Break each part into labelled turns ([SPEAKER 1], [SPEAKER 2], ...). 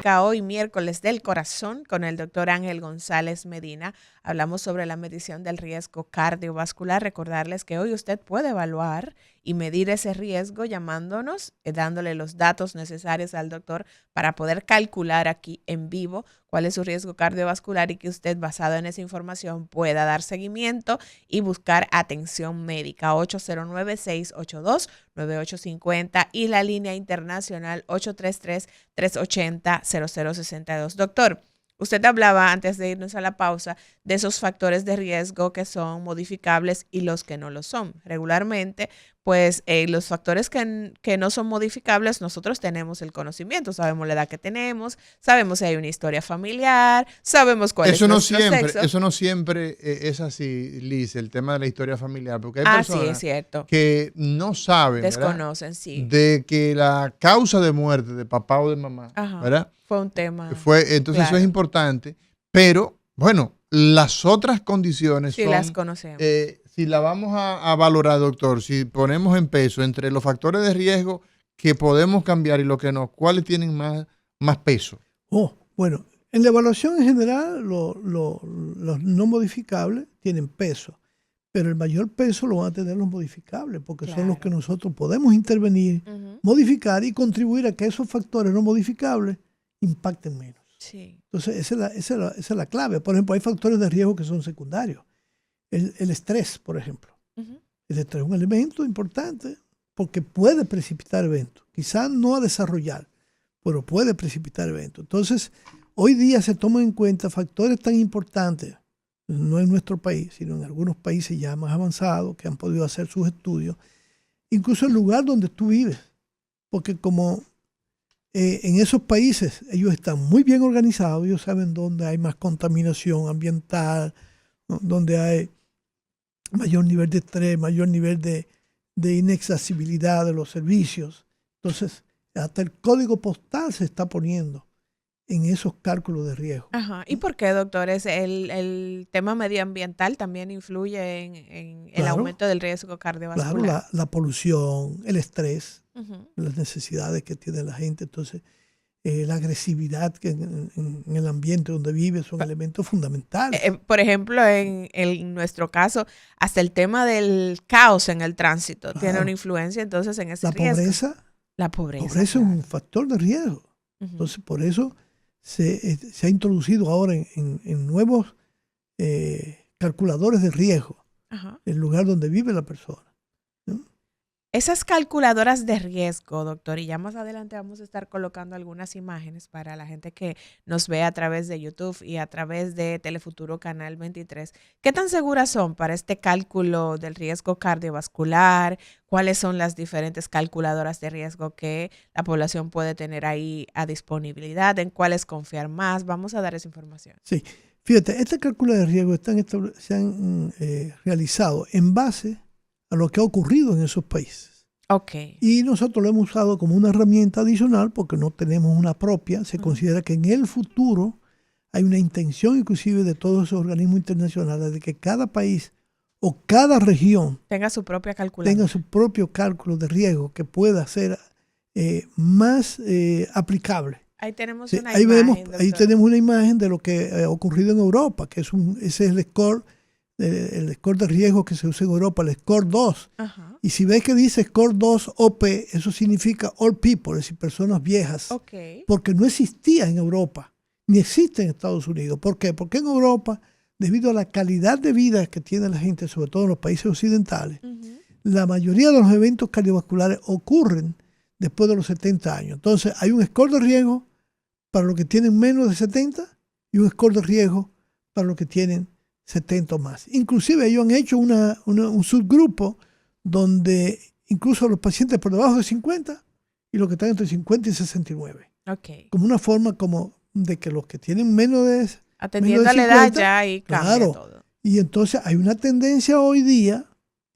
[SPEAKER 1] Médica, hoy miércoles del corazón, con el doctor Ángel González Medina. Hablamos sobre la medición del riesgo cardiovascular. Recordarles que hoy usted puede evaluar y medir ese riesgo llamándonos, dándole los datos necesarios al doctor para poder calcular aquí en vivo cuál es su riesgo cardiovascular y que usted, basado en esa información, pueda dar seguimiento y buscar atención médica. 809-682-9850 y la línea internacional 833-380-0062. Doctor, usted hablaba antes de irnos a la pausa de esos factores de riesgo que son modificables y los que no lo son. Regularmente, pues los factores que no son modificables, nosotros tenemos el conocimiento, sabemos la edad que tenemos, sabemos si hay una historia familiar, sabemos cuál es nuestro sexo.
[SPEAKER 2] Eso no siempre es así, Liz, el tema de la historia familiar, porque hay
[SPEAKER 1] sí,
[SPEAKER 2] personas
[SPEAKER 1] es cierto,
[SPEAKER 2] que no saben,
[SPEAKER 1] desconocen,
[SPEAKER 2] ¿verdad?
[SPEAKER 1] Sí,
[SPEAKER 2] de que la causa de muerte de papá o de mamá, ¿verdad?
[SPEAKER 1] Fue un tema.
[SPEAKER 2] Entonces claro, eso es importante, pero bueno, las otras condiciones
[SPEAKER 1] sí,
[SPEAKER 2] son,
[SPEAKER 1] las conocemos.
[SPEAKER 2] Si la vamos a valorar, doctor, si ponemos en peso entre los factores de riesgo que podemos cambiar y los que no, ¿cuáles tienen más peso?
[SPEAKER 3] Bueno, en la evaluación en general, los no modificables tienen peso, pero el mayor peso lo van a tener los modificables, porque son los que nosotros podemos intervenir, modificar y contribuir a que esos factores no modificables impacten menos.
[SPEAKER 1] Sí.
[SPEAKER 3] Entonces, esa es la clave. Por ejemplo, hay factores de riesgo que son secundarios. El estrés, por ejemplo. El estrés es un elemento importante porque puede precipitar eventos. Quizás no a desarrollar, pero puede precipitar eventos. Entonces, hoy día se toman en cuenta factores tan importantes, no en nuestro país, sino en algunos países ya más avanzados que han podido hacer sus estudios, incluso el lugar donde tú vives. Porque como en esos países ellos están muy bien organizados, ellos saben dónde hay más contaminación ambiental, ¿no? Donde hay mayor nivel de estrés, mayor nivel de inaccesibilidad de los servicios. Entonces, hasta el código postal se está poniendo en esos cálculos de riesgo.
[SPEAKER 1] Ajá. ¿Y por qué, doctores? ¿El tema medioambiental también influye en el aumento del riesgo cardiovascular?
[SPEAKER 3] Claro, la polución, el estrés, las necesidades que tiene la gente. Entonces, la agresividad que en el ambiente donde vive son elementos fundamentales.
[SPEAKER 1] Por ejemplo, en nuestro caso, hasta el tema del caos en el tránsito tiene una influencia entonces en ese riesgo. La pobreza
[SPEAKER 3] es un factor de riesgo. Entonces, por eso se ha introducido ahora en nuevos calculadores de riesgo el lugar donde vive la persona.
[SPEAKER 1] Esas calculadoras de riesgo, doctor, y ya más adelante vamos a estar colocando algunas imágenes para la gente que nos ve a través de YouTube y a través de Telefuturo Canal 23. ¿Qué tan seguras son para este cálculo del riesgo cardiovascular? ¿Cuáles son las diferentes calculadoras de riesgo que la población puede tener ahí a disponibilidad? ¿En cuáles confiar más? Vamos a dar esa información.
[SPEAKER 3] Sí, fíjate, estas calculadoras de riesgo se han realizado en base a lo que ha ocurrido en esos países.
[SPEAKER 1] Okay.
[SPEAKER 3] Y nosotros lo hemos usado como una herramienta adicional porque no tenemos una propia. Se considera que en el futuro hay una intención inclusive de todos esos organismos internacionales de que cada país o cada región
[SPEAKER 1] tenga su propia calculadora,
[SPEAKER 3] tenga su propio cálculo de riesgo que pueda ser más aplicable.
[SPEAKER 1] Ahí tenemos
[SPEAKER 3] sí,
[SPEAKER 1] una
[SPEAKER 3] ahí
[SPEAKER 1] imagen.
[SPEAKER 3] Ahí tenemos una imagen de lo que ha ocurrido en Europa, que ese es el score de riesgo que se usa en Europa, el score 2.
[SPEAKER 1] Ajá.
[SPEAKER 3] Y si ves que dice score 2 OP, eso significa all people, es decir, personas viejas.
[SPEAKER 1] Okay.
[SPEAKER 3] Porque no existía en Europa, ni existe en Estados Unidos. ¿Por qué? Porque en Europa, debido a la calidad de vida que tiene la gente, sobre todo en los países occidentales, la mayoría de los eventos cardiovasculares ocurren después de los 70 años. Entonces, hay un score de riesgo para los que tienen menos de 70 y un score de riesgo para los que tienen 70 o más. Inclusive ellos han hecho un subgrupo donde incluso los pacientes por debajo de 50 y los que están entre 50 y 69.
[SPEAKER 1] Okay.
[SPEAKER 3] Como una forma como de que los que tienen menos de
[SPEAKER 1] atendiendo
[SPEAKER 3] menos de 50,
[SPEAKER 1] a la edad ya y cambia todo.
[SPEAKER 3] Y entonces hay una tendencia hoy día,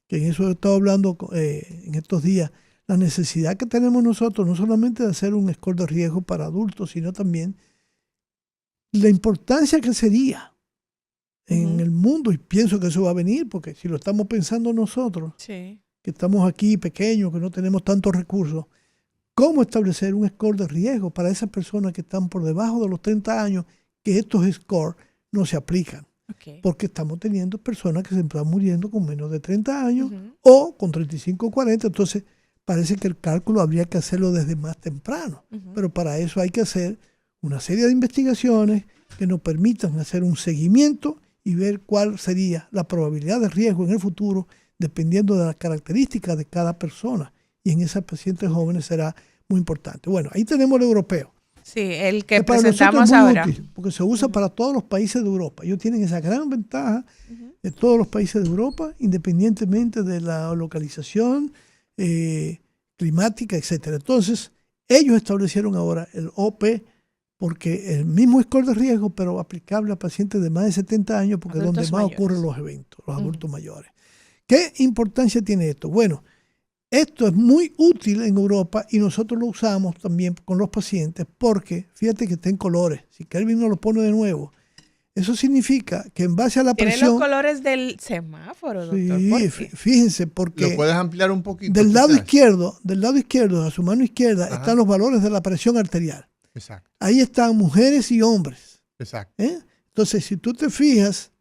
[SPEAKER 3] que en eso he estado hablando en estos días, la necesidad que tenemos nosotros no solamente de hacer un score de riesgo para adultos, sino también la importancia que sería en el mundo, y pienso que eso va a venir, porque si lo estamos pensando nosotros,
[SPEAKER 1] sí,
[SPEAKER 3] que estamos aquí pequeños, que no tenemos tantos recursos, cómo establecer un score de riesgo para esas personas que están por debajo de los 30 años, que estos scores no se aplican.
[SPEAKER 1] Okay.
[SPEAKER 3] Porque estamos teniendo personas que se están muriendo con menos de 30 años o con 35 o 40. Entonces, parece que el cálculo habría que hacerlo desde más temprano. Pero para eso hay que hacer una serie de investigaciones que nos permitan hacer un seguimiento y ver cuál sería la probabilidad de riesgo en el futuro, dependiendo de las características de cada persona. Y en esas pacientes jóvenes será muy importante. Bueno, ahí tenemos el europeo.
[SPEAKER 1] Sí, el que
[SPEAKER 3] para
[SPEAKER 1] presentamos
[SPEAKER 3] nosotros es muy
[SPEAKER 1] ahora.
[SPEAKER 3] útil, porque se usa para todos los países de Europa. Ellos tienen esa gran ventaja de todos los países de Europa, independientemente de la localización climática, etcétera. Entonces, ellos establecieron ahora el OP, porque el mismo score de riesgo, pero aplicable a pacientes de más de 70 años, porque es donde más
[SPEAKER 1] mayores
[SPEAKER 3] ocurren los eventos, los adultos mayores. ¿Qué importancia tiene esto? Bueno, esto es muy útil en Europa y nosotros lo usamos también con los pacientes porque, fíjate que está en colores. Si Kelvin nos lo pone de nuevo, eso significa que en base a la presión...
[SPEAKER 1] ¿Tiene los colores del semáforo, doctor?
[SPEAKER 3] Sí, fíjense, porque...
[SPEAKER 2] ¿Lo puedes ampliar un poquito?
[SPEAKER 3] Del lado izquierdo, a su mano izquierda, están los valores de la presión arterial.
[SPEAKER 2] Exacto.
[SPEAKER 3] Ahí están mujeres y hombres.
[SPEAKER 2] Exacto.
[SPEAKER 3] Entonces, si tú te fijas,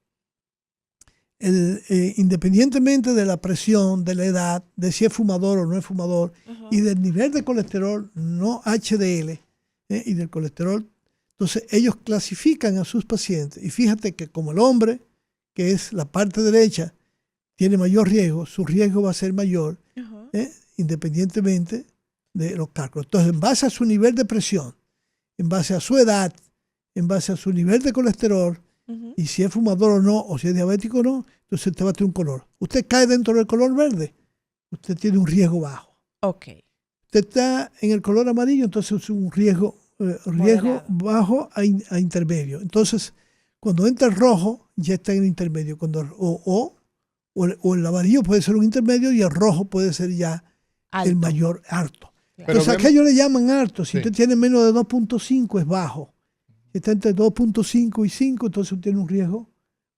[SPEAKER 3] independientemente de la presión, de la edad, de si es fumador o no es fumador, y del nivel de colesterol no HDL y del colesterol, entonces ellos clasifican a sus pacientes. Y fíjate que como el hombre, que es la parte derecha, tiene mayor riesgo, su riesgo va a ser mayor, independientemente de los cálculos. Entonces, en base a su nivel de presión, en base a su edad, en base a su nivel de colesterol, y si es fumador o no, o si es diabético o no, entonces usted va a tener un color. Usted cae dentro del color verde, usted tiene un riesgo bajo.
[SPEAKER 1] Ok.
[SPEAKER 3] Usted está en el color amarillo, entonces es un riesgo bajo a intermedio. Entonces, cuando entra el rojo, ya está en el intermedio. O el amarillo puede ser un intermedio y el rojo puede ser ya el mayor alto.
[SPEAKER 1] Claro.
[SPEAKER 3] Entonces, aquello le llaman alto. Si
[SPEAKER 2] Sí.
[SPEAKER 3] usted tiene menos de 2.5 es bajo. Si está entre 2.5 y 5, entonces usted tiene un riesgo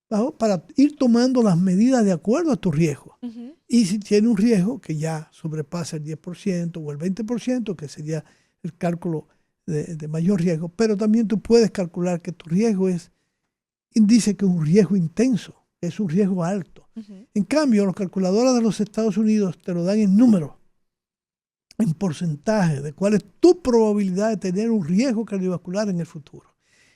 [SPEAKER 3] bajo para ir tomando las medidas de acuerdo a tu riesgo. Y si tiene un riesgo que ya sobrepasa el 10% o el 20%, que sería el cálculo de mayor riesgo, pero también tú puedes calcular que tu riesgo dice que es un riesgo intenso, que es un riesgo alto. En cambio, los calculadores de los Estados Unidos te lo dan en números, en porcentaje de cuál es tu probabilidad de tener un riesgo cardiovascular en el futuro.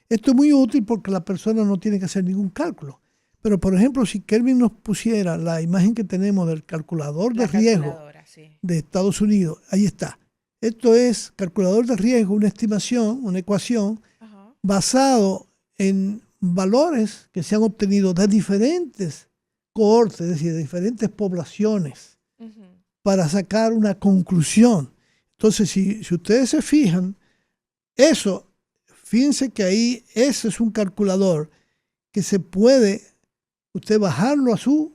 [SPEAKER 3] Esto es muy útil porque la persona no tiene que hacer ningún cálculo. Pero, por ejemplo, si Kelvin nos pusiera la imagen que tenemos del calculador de riesgo de Estados Unidos, ahí está. Esto es calculador de riesgo, una estimación, una ecuación basado en valores que se han obtenido de diferentes cohortes, es decir, de diferentes poblaciones, para sacar una conclusión. Entonces, si ustedes se fijan, fíjense que ahí ese es un calculador que se puede usted bajarlo a su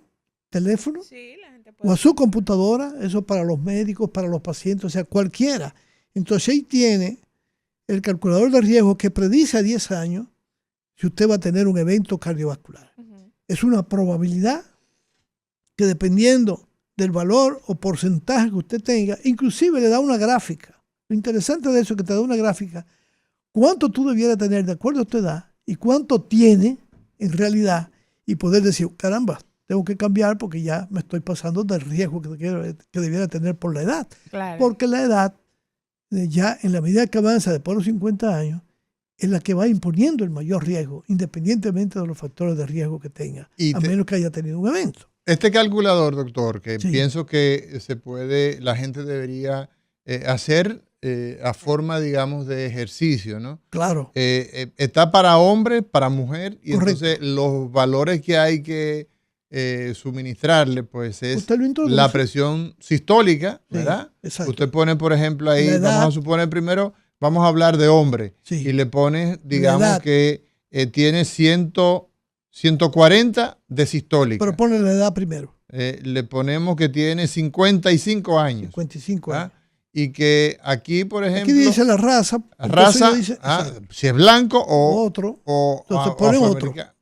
[SPEAKER 3] teléfono o a su computadora, eso para los médicos, para los pacientes, o sea, cualquiera. Entonces ahí tiene el calculador de riesgo que predice a 10 años si usted va a tener un evento cardiovascular. Es una probabilidad que dependiendo del valor o porcentaje que usted tenga, inclusive le da una gráfica. Lo interesante de eso es que te da una gráfica, cuánto tú debieras tener de acuerdo a tu edad y cuánto tiene en realidad y poder decir, caramba, tengo que cambiar porque ya me estoy pasando del riesgo que debiera tener por la edad.
[SPEAKER 1] Claro.
[SPEAKER 3] Porque la edad, ya en la medida que avanza después de los 50 años, es la que va imponiendo el mayor riesgo, independientemente de los factores de riesgo que tenga, a menos que haya tenido un evento.
[SPEAKER 2] Este calculador, doctor, que
[SPEAKER 3] Sí.
[SPEAKER 2] pienso que la gente debería hacer a forma, digamos, de ejercicio, ¿no?
[SPEAKER 3] Claro.
[SPEAKER 2] Está para hombre, para mujer, y
[SPEAKER 3] Correcto.
[SPEAKER 2] entonces los valores que hay que suministrarle, pues es
[SPEAKER 3] Usted lo introduce.
[SPEAKER 2] la presión sistólica,
[SPEAKER 3] Sí,
[SPEAKER 2] ¿verdad?
[SPEAKER 3] exacto.
[SPEAKER 2] Usted pone, por ejemplo, ahí,
[SPEAKER 3] La edad.
[SPEAKER 2] vamos a suponer primero, vamos a hablar de hombre,
[SPEAKER 3] Sí.
[SPEAKER 2] y le pone,
[SPEAKER 3] La
[SPEAKER 2] digamos,
[SPEAKER 3] edad.
[SPEAKER 2] que tiene 140 de sistólica.
[SPEAKER 3] Pero ponle la edad primero.
[SPEAKER 2] Le ponemos que tiene 55 años.
[SPEAKER 3] 55 años.
[SPEAKER 2] Y que aquí, por ejemplo,
[SPEAKER 3] Aquí dice la raza.
[SPEAKER 2] raza,
[SPEAKER 3] entonces dice,
[SPEAKER 2] si es blanco o
[SPEAKER 3] otro.
[SPEAKER 2] o
[SPEAKER 3] Entonces ponen otro.
[SPEAKER 2] afroamericano.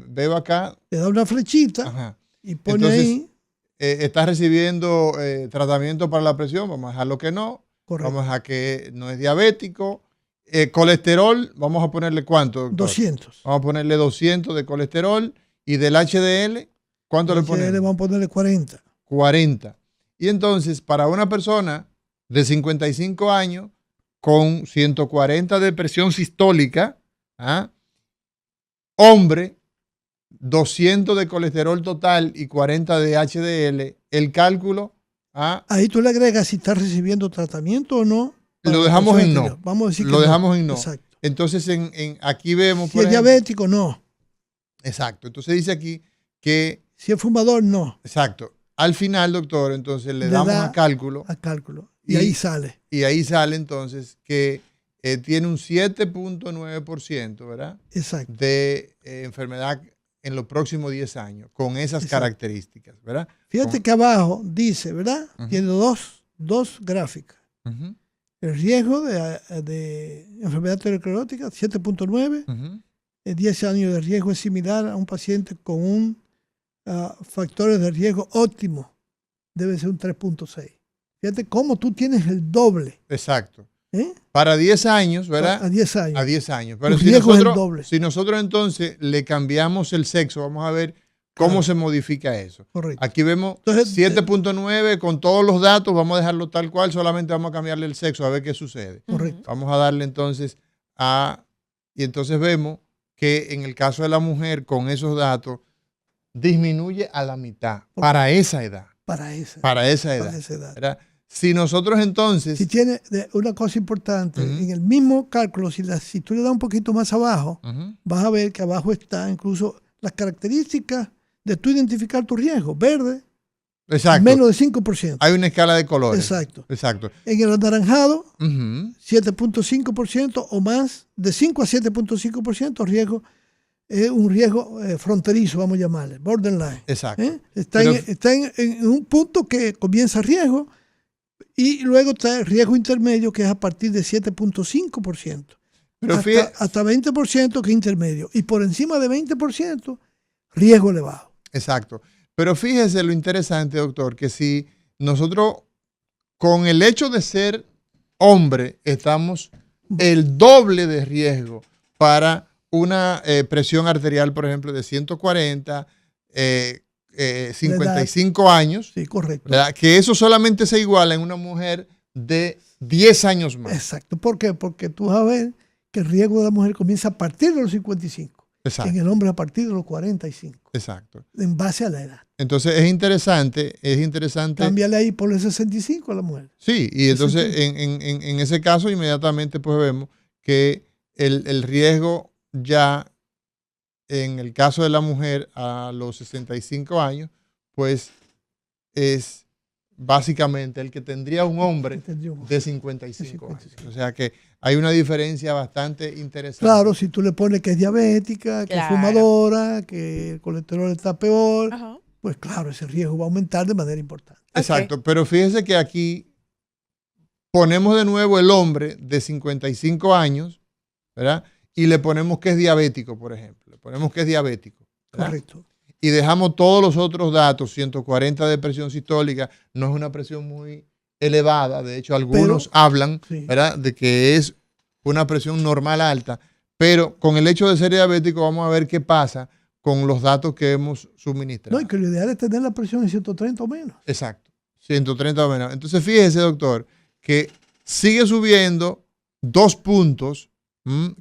[SPEAKER 2] Veo acá,
[SPEAKER 3] Le da una flechita
[SPEAKER 2] ajá.
[SPEAKER 3] y pone
[SPEAKER 2] Entonces,
[SPEAKER 3] ahí.
[SPEAKER 2] está recibiendo tratamiento para la presión, vamos a dejarlo que no.
[SPEAKER 3] Correcto.
[SPEAKER 2] Vamos a que no es diabético. Colesterol, vamos a ponerle ¿cuánto, doctor?
[SPEAKER 3] 200.
[SPEAKER 2] Vamos a ponerle 200 de colesterol. Y del HDL, ¿cuánto le ponemos?
[SPEAKER 3] Le vamos a ponerle 40.
[SPEAKER 2] 40. Y entonces, para una persona de 55 años con 140 de presión sistólica, hombre, 200 de colesterol total y 40 de HDL, el cálculo...
[SPEAKER 3] Ahí tú le agregas si está recibiendo tratamiento o no.
[SPEAKER 2] Lo dejamos en no.
[SPEAKER 3] Vamos a decir que
[SPEAKER 2] lo dejamos en no.
[SPEAKER 3] Exacto.
[SPEAKER 2] Entonces, aquí vemos...
[SPEAKER 3] Si es diabético, no.
[SPEAKER 2] Exacto. Entonces dice aquí que...
[SPEAKER 3] Si es fumador, no.
[SPEAKER 2] Exacto. Al final, doctor, entonces le damos a cálculo.
[SPEAKER 3] A cálculo. Y ahí sale.
[SPEAKER 2] Y ahí sale entonces que tiene un 7.9%, ¿verdad?
[SPEAKER 3] Exacto.
[SPEAKER 2] De enfermedad en los próximos 10 años, con esas características, ¿verdad?
[SPEAKER 3] Fíjate que abajo dice, ¿verdad? Tiene dos gráficas. El riesgo de enfermedad aterosclerótica, 7.9. 10 años de riesgo es similar a un paciente con un factores de riesgo óptimo. Debe ser un 3.6. Fíjate cómo tú tienes el doble.
[SPEAKER 2] Exacto. Para 10 años, ¿verdad?
[SPEAKER 3] A 10 años.
[SPEAKER 2] A 10 años. Pero si nosotros entonces le cambiamos el sexo, vamos a ver cómo se modifica eso.
[SPEAKER 3] Correcto.
[SPEAKER 2] Aquí vemos 7.9 con todos los datos, vamos a dejarlo tal cual, solamente vamos a cambiarle el sexo a ver qué sucede.
[SPEAKER 3] Correcto.
[SPEAKER 2] Vamos a darle entonces y entonces vemos que en el caso de la mujer con esos datos disminuye a la mitad para esa edad.
[SPEAKER 3] Para esa edad.
[SPEAKER 2] ¿Verdad? Si nosotros entonces...
[SPEAKER 3] Si tiene una cosa importante, en el mismo cálculo, si tú le das un poquito más abajo, vas a ver que abajo está incluso las características de tú identificar tu riesgo. Verde,
[SPEAKER 2] exacto,
[SPEAKER 3] menos de 5%.
[SPEAKER 2] Hay una escala de colores.
[SPEAKER 3] Exacto. En el anaranjado, 7.5% o más, de 5 a 7.5% riesgo. Es un riesgo fronterizo, vamos a llamarle, borderline.
[SPEAKER 2] Exacto.
[SPEAKER 3] Está en un punto que comienza riesgo y luego está el riesgo intermedio, que es a partir de 7.5%. Hasta 20% que es intermedio. Y por encima de 20%, riesgo elevado.
[SPEAKER 2] Exacto. Pero fíjese lo interesante, doctor, que si nosotros, con el hecho de ser hombre, estamos el doble de riesgo para una presión arterial, por ejemplo, de 140, 55 años.
[SPEAKER 3] Sí, correcto.
[SPEAKER 2] ¿Verdad? Que eso solamente se iguala en una mujer de 10 años más.
[SPEAKER 3] Exacto. ¿Por qué? Porque tú vas a ver que el riesgo de la mujer comienza a partir de los 55.
[SPEAKER 2] Exacto.
[SPEAKER 3] En el hombre a partir de los 45.
[SPEAKER 2] Exacto.
[SPEAKER 3] En base a la edad.
[SPEAKER 2] Entonces es interesante.
[SPEAKER 3] Cámbiale ahí por el 65 a la mujer.
[SPEAKER 2] Sí, y entonces en ese caso inmediatamente pues vemos que el riesgo ya en el caso de la mujer a los 65 años, pues es básicamente el que tendría un hombre de 55 años. O sea que hay una diferencia bastante interesante.
[SPEAKER 3] Claro, si tú le pones que es diabética, que es fumadora, que el colesterol está peor, pues claro, ese riesgo va a aumentar de manera importante.
[SPEAKER 2] Exacto, pero fíjese que aquí ponemos de nuevo el hombre de 55 años, ¿verdad? Y le ponemos que es diabético, por ejemplo. Le ponemos que es diabético, ¿verdad?
[SPEAKER 3] Correcto.
[SPEAKER 2] Y dejamos todos los otros datos, 140 de presión sistólica, no es una presión muy elevada, de hecho algunos hablan, ¿verdad?, de que es una presión normal alta, pero con el hecho de ser diabético vamos a ver qué pasa con los datos que hemos suministrado.
[SPEAKER 3] No, y que lo ideal es tener la presión en 130 o menos.
[SPEAKER 2] Exacto, 130 o menos. Entonces fíjese, doctor, que sigue subiendo 2 puntos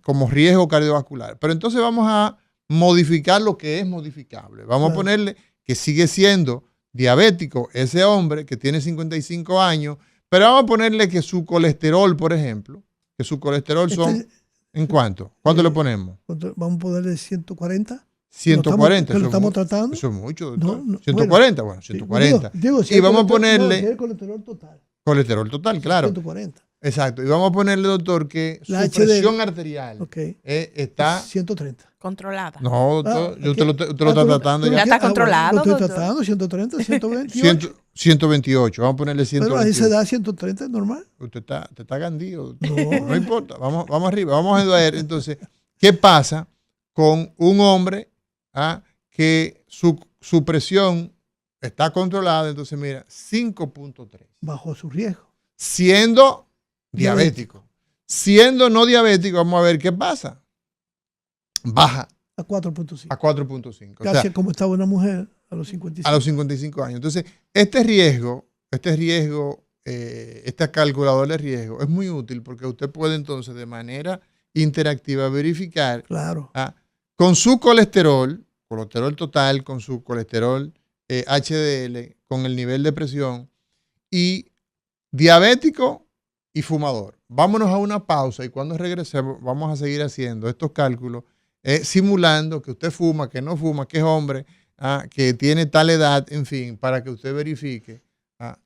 [SPEAKER 2] como riesgo cardiovascular, pero entonces vamos a modificar lo que es modificable. Vamos a ponerle que sigue siendo diabético ese hombre que tiene 55 años, pero vamos a ponerle que su colesterol, por ejemplo, que su colesterol son, ¿en cuánto? ¿Cuánto le ponemos?
[SPEAKER 3] Vamos a ponerle 140.
[SPEAKER 2] 140.
[SPEAKER 3] ¿Que lo estamos tratando?
[SPEAKER 2] Eso es mucho, doctor.
[SPEAKER 3] No,
[SPEAKER 2] 140, bueno, 140.
[SPEAKER 3] Digo,
[SPEAKER 2] y vamos a ponerle...
[SPEAKER 3] el colesterol total.
[SPEAKER 2] Colesterol total, claro.
[SPEAKER 3] 140.
[SPEAKER 2] Exacto. Y vamos a ponerle, doctor, que su presión arterial está...
[SPEAKER 3] 130.
[SPEAKER 1] Controlada.
[SPEAKER 2] No, doctor, usted lo está tratando.
[SPEAKER 1] Ya está controlado,
[SPEAKER 3] lo estoy
[SPEAKER 1] doctor.
[SPEAKER 3] tratando, 130, 128.
[SPEAKER 2] 128, vamos a ponerle 128.
[SPEAKER 3] Pero a esa edad 130 es normal.
[SPEAKER 2] Usted está gandido. No importa, vamos arriba. Vamos a ver entonces qué pasa con un hombre que su presión está controlada. Entonces, mira, 5.3.
[SPEAKER 3] Bajo su riesgo.
[SPEAKER 2] Siendo diabético. Siendo no diabético, vamos a ver qué pasa. Baja
[SPEAKER 3] a 4.5.
[SPEAKER 2] a 4.5.
[SPEAKER 3] Casi
[SPEAKER 2] O sea,
[SPEAKER 3] como estaba una mujer a los 55.
[SPEAKER 2] a los 55 años. Entonces, esta calculadora de riesgo es muy útil porque usted puede entonces de manera interactiva verificar
[SPEAKER 3] Claro.
[SPEAKER 2] Con su colesterol total, con su colesterol HDL, con el nivel de presión y diabético y fumador. Vámonos a una pausa y cuando regresemos vamos a seguir haciendo estos cálculos, simulando que usted fuma, que no fuma, que es hombre, que tiene tal edad, en fin, para que usted verifique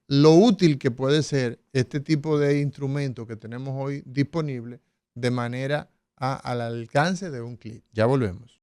[SPEAKER 2] lo útil que puede ser este tipo de instrumento que tenemos hoy disponible de manera al alcance de un clic. Ya volvemos.